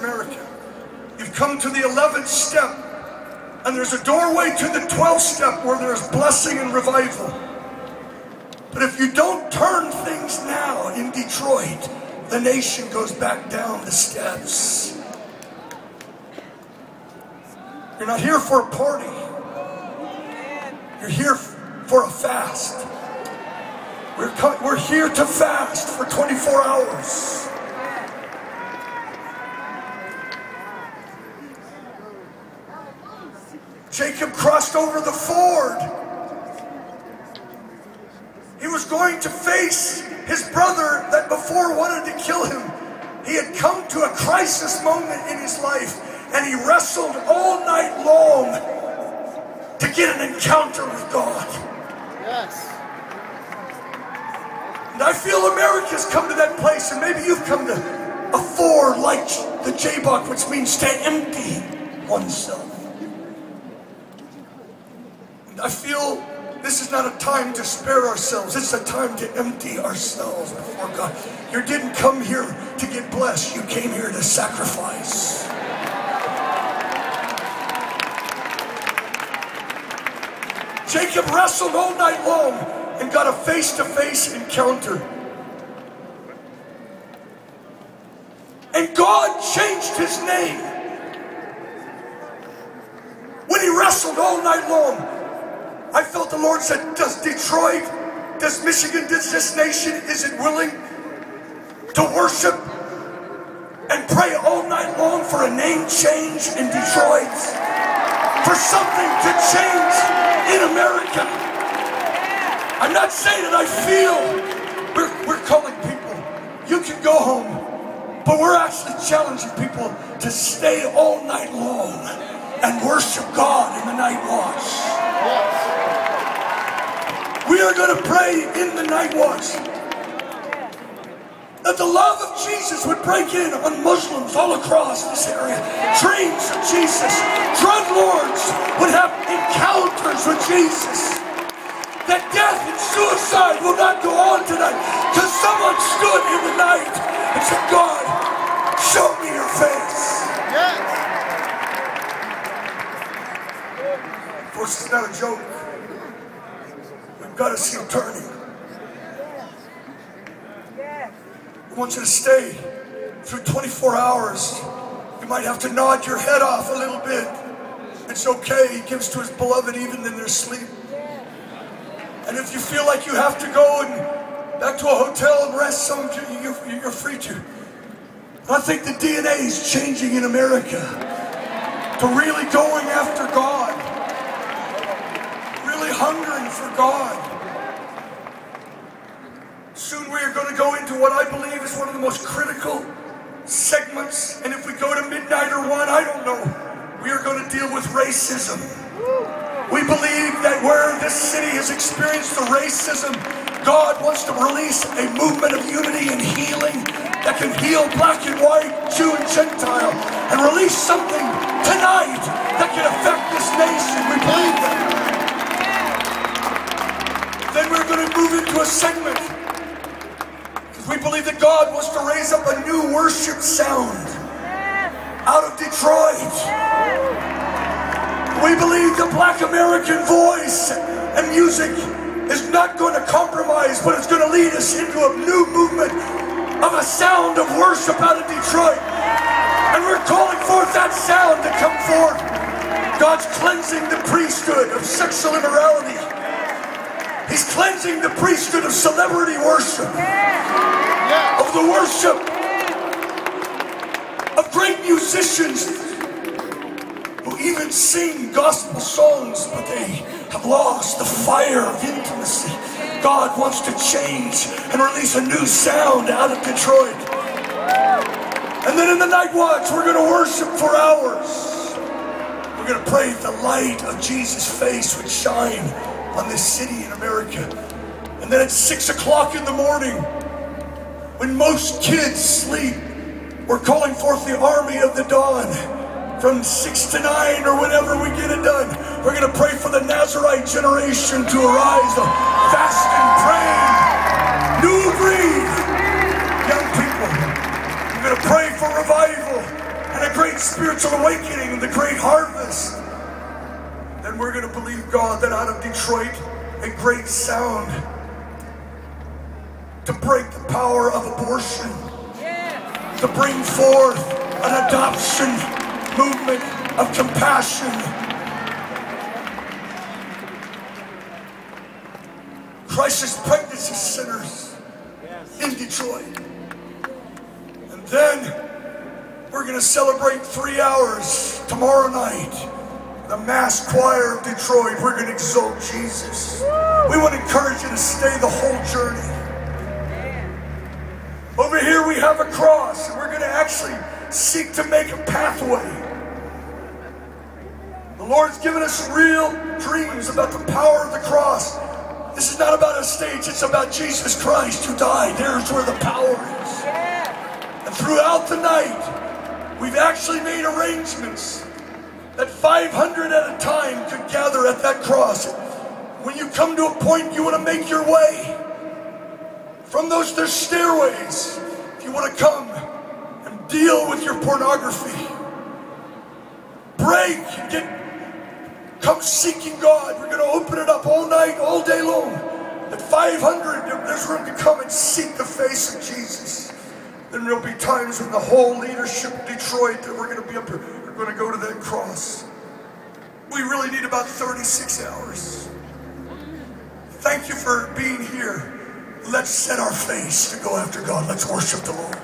America. You've come to the 11th step, and there's a doorway to the 12th step where there's blessing and revival. But if you don't turn things now in Detroit, the nation goes back down the steps. You're not here for a party. You're here for a fast. We're here to fast for 24 hours. Jacob crossed over the ford. He was going to face his brother that before wanted to kill him. He had come to a crisis moment in his life, and he wrestled all night long to get an encounter with God. Yes. And I feel America's come to that place, and maybe you've come to a ford like the Jabbok, which means to empty oneself. And I feel this is not a time to spare ourselves. It's a time to empty ourselves before God. You didn't come here to get blessed. You came here to sacrifice. Jacob wrestled all night long and got a face-to-face encounter. And God changed his name. When he wrestled all night long, I felt the Lord said, does Detroit, does Michigan, does this nation, is it willing to worship and pray all night long for a name change in Detroit? For something to change in America? I'm not saying that I feel we're calling people. You can go home, but we're actually challenging people to stay all night long and worship God in the night watch. We are going to pray in the night watch that the love of Jesus would break in on Muslims all across this area. Dreams of Jesus. Drug lords would have encounters with Jesus. That death and suicide will not go on tonight because someone stood in the night and said, God, show me your face. Yes. Of course, it's not a joke. We've got to see him turning. I want you to stay through 24 hours. You might have to nod your head off a little bit. It's okay. He gives to his beloved even in their sleep. And if you feel like you have to go and back to a hotel and rest, you're free to. I think the DNA is changing in America to really going after God. Really hungering for God. Soon we are going to go into what I believe is one of the most critical segments. And if we go to midnight or 1, I don't know. We are going to deal with racism. We believe that where this city has experienced the racism, God wants to release a movement of unity and healing that can heal black and white, Jew and Gentile, and release something tonight that can affect this nation. We believe that. Then we're going to move into a segment. We believe that God wants to raise up a new worship sound out of Detroit. We believe the Black American voice and music is not going to compromise, but it's going to lead us into a new movement of a sound of worship out of Detroit. And we're calling forth that sound to come forth. God's cleansing the priesthood of sexual immorality. He's cleansing the priesthood of celebrity worship. Of the worship of great musicians who even sing gospel songs, but they have lost the fire of intimacy. God wants to change and release a new sound out of Detroit. And then in the night watch, we're going to worship for hours. We're going to pray the light of Jesus' face would shine on this city in America. And then at 6 o'clock in the morning, when most kids sleep, we're calling forth the army of the dawn. From 6 to 9 or whenever we get it done, we're going to pray for the Nazarite generation to arise, fasting, praying, new breed, young people. We're going to pray for revival and a spiritual awakening and the great harvest, then we're going to believe God that out of Detroit, a great sound to break the power of abortion, to bring forth an adoption movement of compassion. Crisis pregnancy centers in Detroit. And then we're going to celebrate 3 hours tomorrow night. The mass choir of Detroit, we're going to exalt Jesus. We want to encourage you to stay the whole journey. Over here we have a cross, and we're going to actually seek to make a pathway. The Lord's given us real dreams about the power of the cross. This is not about a stage, it's about Jesus Christ who died. There's where the power is. And throughout the night, we've actually made arrangements that 500 at a time could gather at that cross. When you come to a point you want to make your way, from those, there's stairways. If you want to come and deal with your pornography, break, come seeking God. We're going to open it up all night, all day long. At 500, there's room to come and seek the face of Jesus. Then there'll be times when the whole leadership of Detroit that we're going to be up here, we're going to go to that cross. We really need about 36 hours. Thank you for being here. Let's set our face to go after God. Let's worship the Lord.